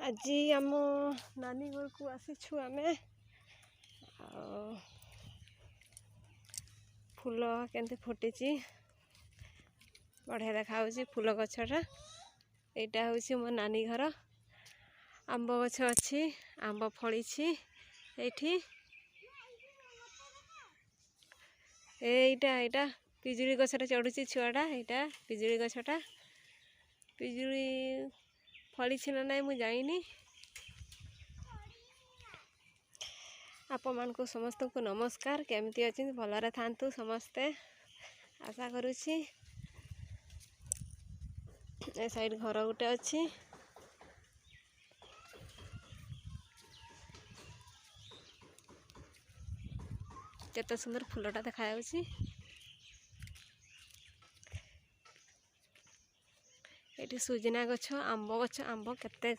आज आम नानी घर को आसीछु आमे फूल केमती फुटी बढ़िया देखा फूल गछटा यहाँ हूँ मो नानी घर आंब गछ अच्छी आंब फली एटा पिजुड़ी गछटा चढ़ुची छुआटा यहाँ पिजुड़ी गछटा पिजुड़ी फली ना ना मुझे जाइनी आपण को समस्त को नमस्कार केमती अच्छी भलरे थांतु समस्ते आशा करुछि ए साइड घर गोटे अच्छी केते सुंदर फूलटा देखा ये सुजना गछ आंब केते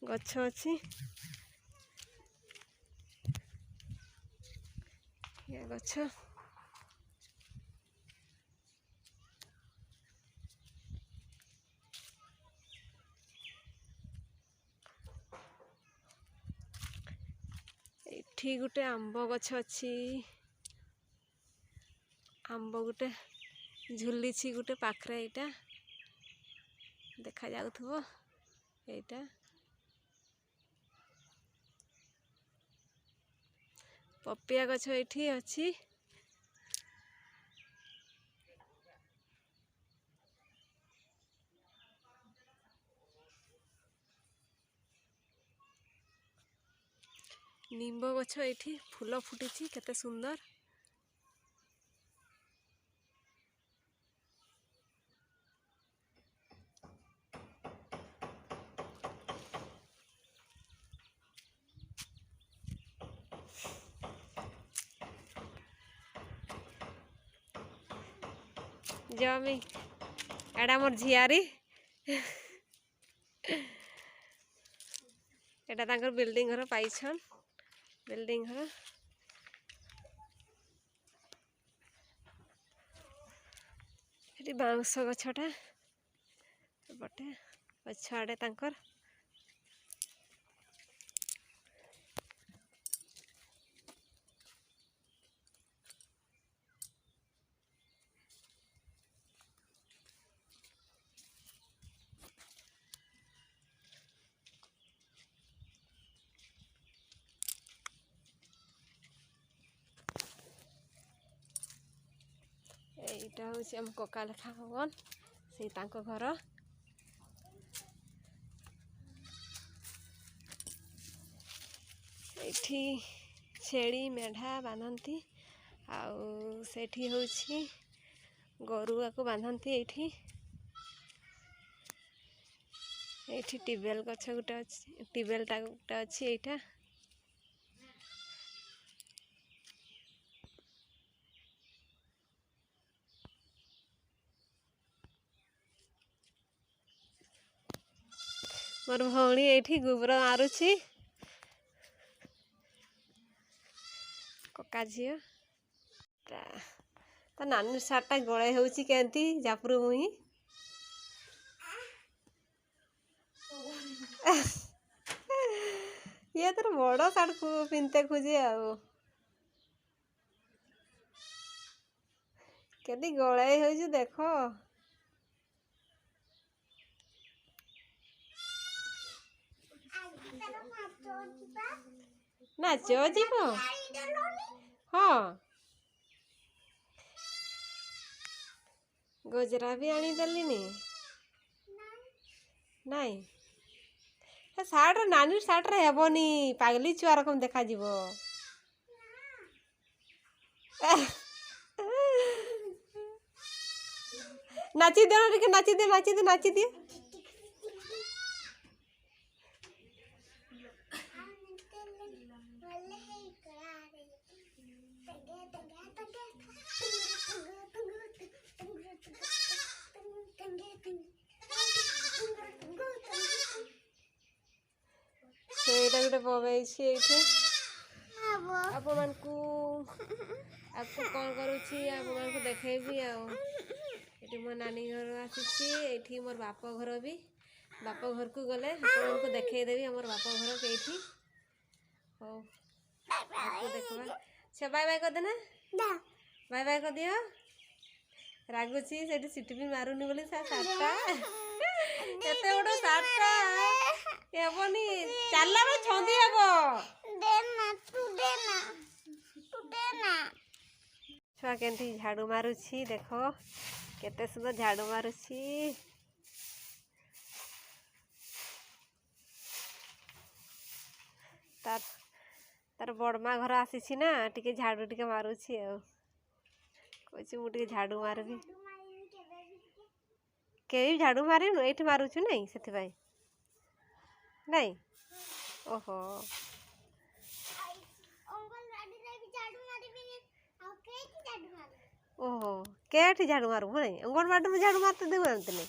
गछ अच्छी ये गछ एठी गुटे आंब गछ अच्छी आंब गुटे झुली गुटे पाखरे एटा देखा जाउथबो एटा पपिया गछ एठी अच्छी निम्ब गछ एठी फूल फुटी केते सुंदर जमी एटा मोर झियारी एटा तांकर बिल्डिंग घर पाइछन बिल्डिंग घर ये बाउंस गछटा बटे पछाड़े तांकर एटा हूँ आम कका लेखा भवन से घर एठी छेड़ी मेढ़ा बांधती आउ सेठी हूँ गरुआ को बांधती एठी टिबेल गछ गोटे अच्छी टिबेलटा गोटे अच्छी एटा मोर भौणी एठी गोबर मारुछि कका झियो ता नानी सार्टा गड़े होउछि केंती जापुरु मुही ये तर बड़ सार्ट को पिनते खोजे आउ केदी गड़े होइछु देखो नाच जीव हाँ गजरा भी आनीदेली नाई सार्ट नानी सार्ट रे हेबनी पागली छुआ रकम देखा जीवो नाची दे नाची दे ସେଇଟା ଗୋଟେ ପକେଇଛି ଏଇଠି ଆପଣମାନଙ୍କୁ ଆକୁ କ'ଣ କରୁଛି ଆପଣମାନଙ୍କୁ ଦେଖେଇବି ଆଉ ଏଠି ମୋ ନାନୀ ଘର ଆସିଛି ଏଠି ମୋର ବାପ ଘର ବି बाप घर को गले आपको देखदेवी आम बाप घर कईठी हो देखा से बाय बाय कर देना बाय बाय कर दियो रागुची से सिटी भी मारुनी बोली सार्टा एत बड़ सार्टा हेबनी चलला बेले छंदी हेब छुआ केमती झाड़ू मारुची देख केते सुंदर झाड़ू मारुची तार तार बड़मा घर आसी ना टिके झाड़ू टिके मारुची कहे मुझे झाड़ू मारबी के झाड़ू मारू ये मारुचु नहीं से नहीं ओहो ओहो के झाड़ू मारू नहीं अंगनवाड़ी में झाड़ू मारते देव नहीं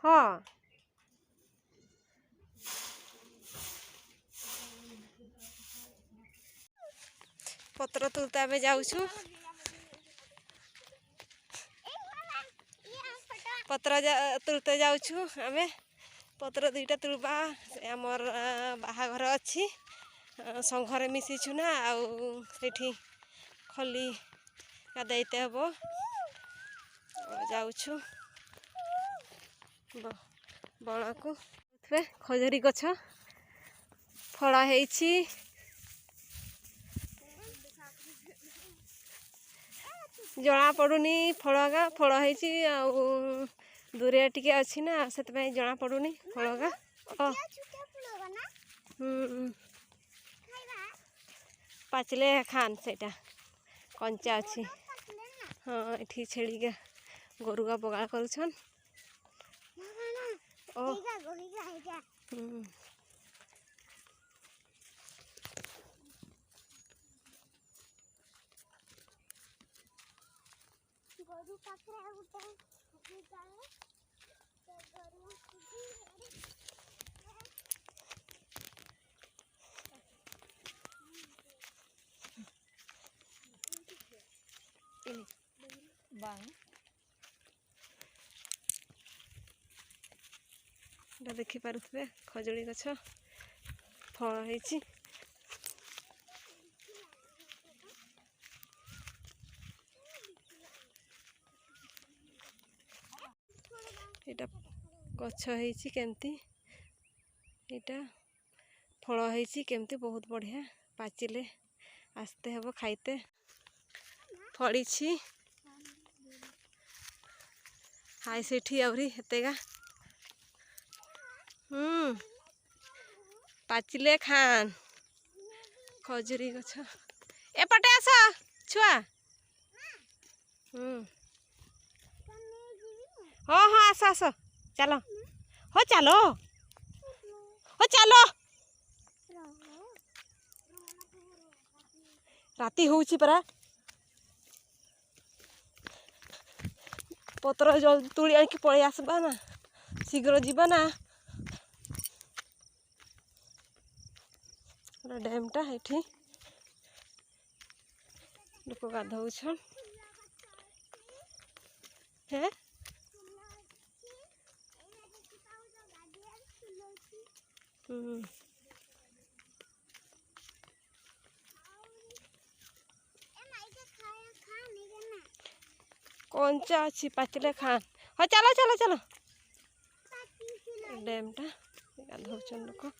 हाँ पत्र तुलते आम जाऊँ पत्र तुलते जाऊँ आम पत्र दुईटा तुलबा आमर बाहाघर अच्छी संघरे मिशीचु ना आठी खली गादाइते हम जाऊँ बड़ा को खजूरी गछ फल है जना पड़ुनी फलगा फल है दूरिया टिके अच्छी ना से जना पड़ुनी फलगा पाचले खान सेटा कंचा अच्छी हाँ ये छेड़ी के गोरु का बगाल करुछन देखी पारे खजूरी गछ फल है एटा गछ है केमती एटा फल है केमती बहुत बढ़िया पाचिले आस्ते हम खाइते फड़ी हाय सेठी आहरी हेतेगा पाचिले खान खजूरी गछ एपटे आस छुआ हाँ हाँ आस आस चलो हो चलो हो चलो राति होउची परा पत्र जल्दी तुड़ी आनिक पलि आसबा ना शीघ्र जीवा ना डैमटा ये लोक गाधौछन है कंचा अच्छी पाचिले खान हाँ चलो चलो चलो डैमटा गाधौछन लोक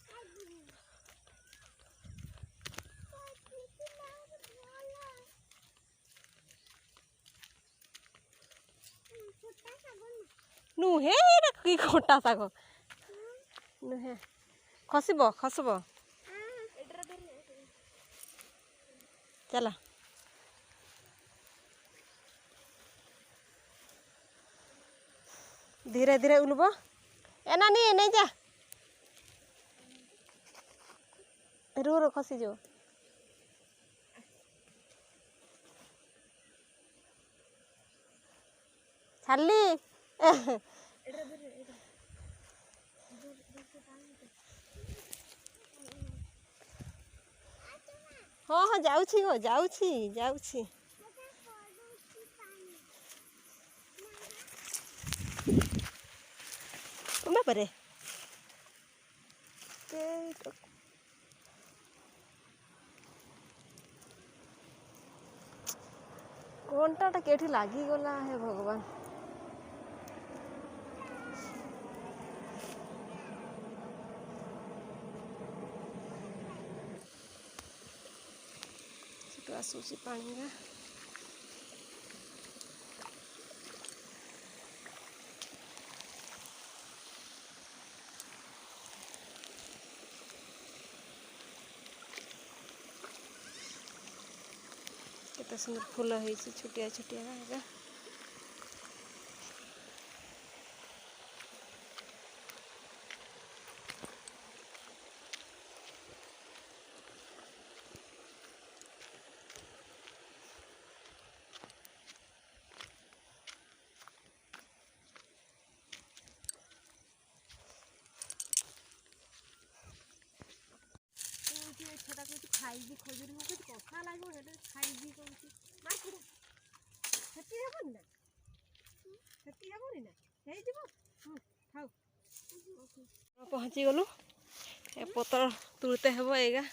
नुहे कि खोटा शाग नुहे खसब खसब चला धीरे धीरे उलब ए नानी नहीं जा रो रो खसी जो छाली हाँ हाँ जाऊँ गो जाऊँ जाऊँ ବାପରେ କଣ୍ଟାଟା କେଠି ଲାଗିଗଲା ହେ ଭଗବାନ। ସେଠୁ ଆସୁଛି ପାଣିଟା। କେତେ ସୁନ୍ଦର ଫୁଲ ହେଇଛି ଛୋଟିଆ ଛୋଟିଆ ଏକା। ଛୋଟା କହୁଛି ଖାଇବି ଖଜୁରୀ ମୁଁ କହୁଛି କଷା ଲାଗିବ ସେଟା ଖାଇବି କହୁଛି ମାଛଟା ସେଠି ହେବନି ନା ସେଠି ହେବନି ନା ହେଇଯିବ। ଖାଉ ପହଞ୍ଚିଗଲୁ ଏ ପତ୍ର ତୁଳତେ ହେବ ଏଇଗା।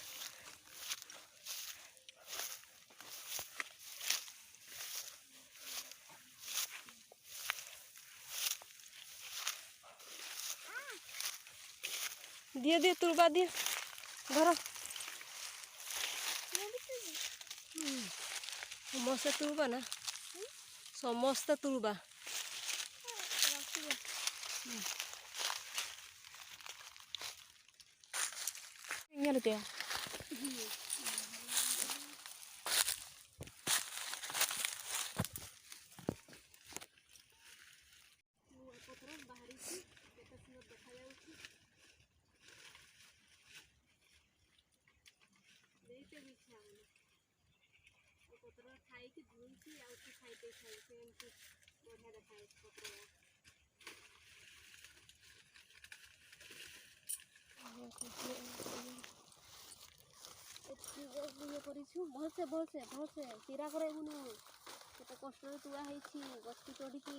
ଦିଅ ଦିଅ ତୁଳବା ଦିଅ ଧର ସମସ୍ତେ ତୁଳବା ନା ସମସ୍ତେ ତୁଳବା। ଇଏ ବାହାରିଛି କେତେ ସୁନ୍ଦର ଦେଖାଯାଉଛି। ଦେଇତେ ବି ଇଚ୍ଛା ହଉନି ପତ୍ର ଖାଇକି ଧୋଇକି ଆଉ ଖାଇତେ ଇଚ୍ଛା ହଉଛି। ଏମିତି ବଢ଼ିଆ ଦେଖାଯାଉଛି ପତ୍ର। ଇଏ କରିଛୁ ଭଲସେ ଭଲସେ ଭଲସେ ଚିରା କରାଇବୁନୁ। କେତେ କଷ୍ଟରେ ତୁଳା ହେଇଛି ଗଛକୁ ଚଢ଼ିକି।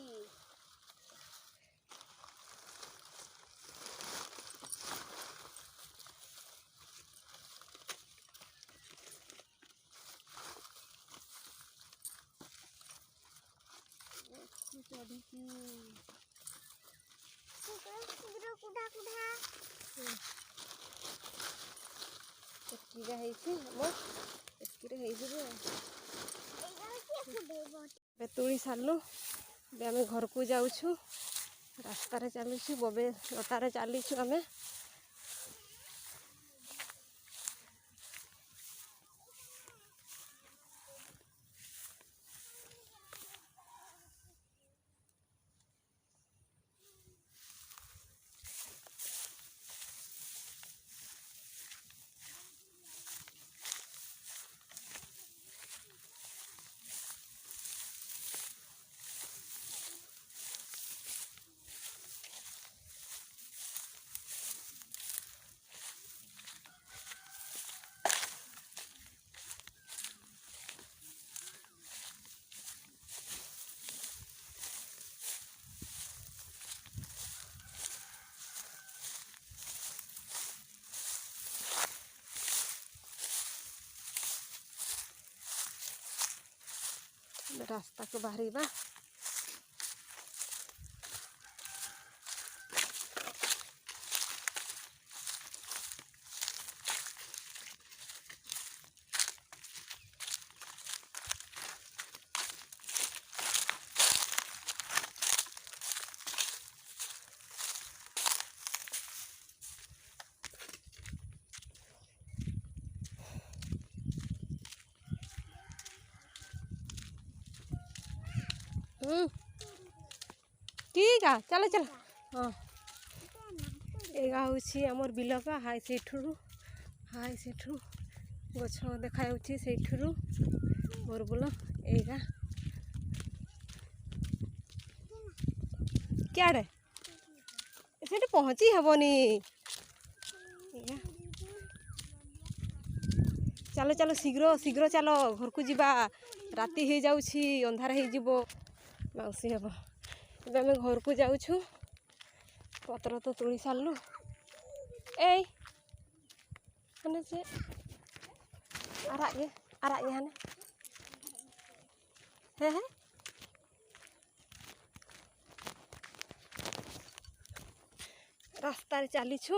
ଚଢ଼ିକି ଏତିକିଟା ହେଇଛି ଆମ ଏତିକିରେ ହେଇଯିବ। ଏବେ ତୁଳି ସାରିଲୁ ଏବେ ଆମେ ଘରକୁ ଯାଉଛୁ। ରାସ୍ତାରେ ଚାଲୁଛୁ ବବେ ଲତାରେ ଚାଲିଛୁ ଆମେ। ରାସ୍ତାକୁ ବାହାରିବା। ठीक है चलो चलो। हाँ एगा हूँ आमर बिलका हाई सेठू गछ देखा सेठू बरबुल एगा क्या से पहुँची हेनी। चलो चलो शीघ्र शीघ्र चलो घर को जीवा राति हो जाऊँ अंधार हो मौसी हम ଏବେ ଆମେ ଘରକୁ ଯାଉଛୁ। ପତ୍ର ତ ତୋଳି ସାରିଲୁ। ଏଇ ମାନେ ସେ ଆରାଗ ହାନେ ହେ ହେ ରାସ୍ତାରେ ଚାଲିଛୁ।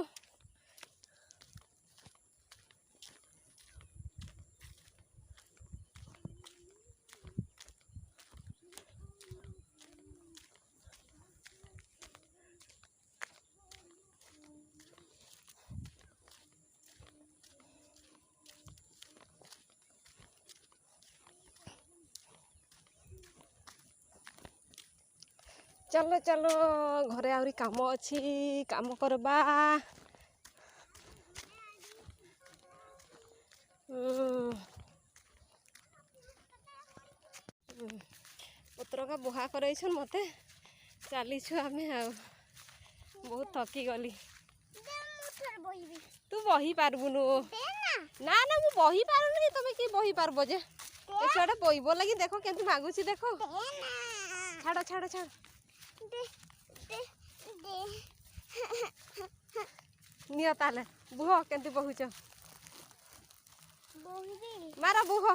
चलो चलो घरे आहुरी काम अच्छी काम करबा। पत्र का बुहा कर मते चलीछु आम बहुत थकी गली। तू बही पार्बुनु ना ना मु बही पारुनी तुम कि बही पार्ब जे छुआ बहब लगी देख के मागुची देख छाड़ छाड़ छाड़ नियो ताले बुह केंती बहुच मारा बुह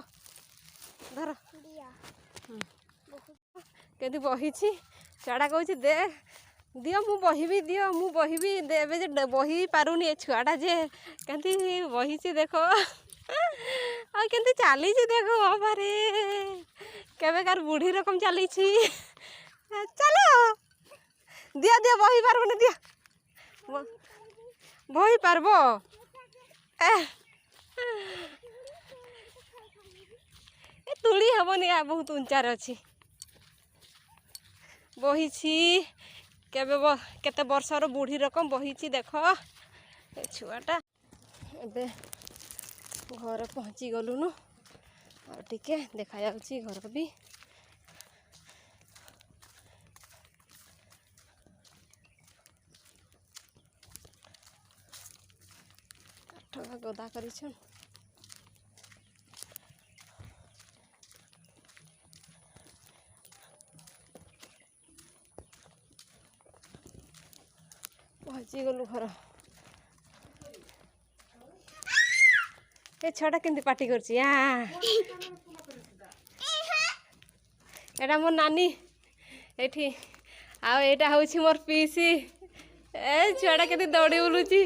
धर केंती बही छुआटा कहूँ दे दियो मु बहिबी दियो मु बहिबी देवे जे बही पारुनी ए छुआटा जे केंती बही देख आ केंती चली देख बाबारे केवे कार बुढ़ी रकम चली चलो दिया दिया बही पार्बनी दिया बही पार्ब ए तुली हेबनी आ बहुत उंचार अच्छी बही केवे केते वर्षर बुढ़ी रकम बही देख ए छुआटा एबे घर पहुँची गलुनु और टिके देखा जाउची घर भी काठ गदा करिछन। पहुँची गलु घर ए छुआटा केमती पार्टी करछि एटा मोर नानी एठी आ एटा होछि मोर पीसी ए छुआटा केते दौड़ी बुलुची।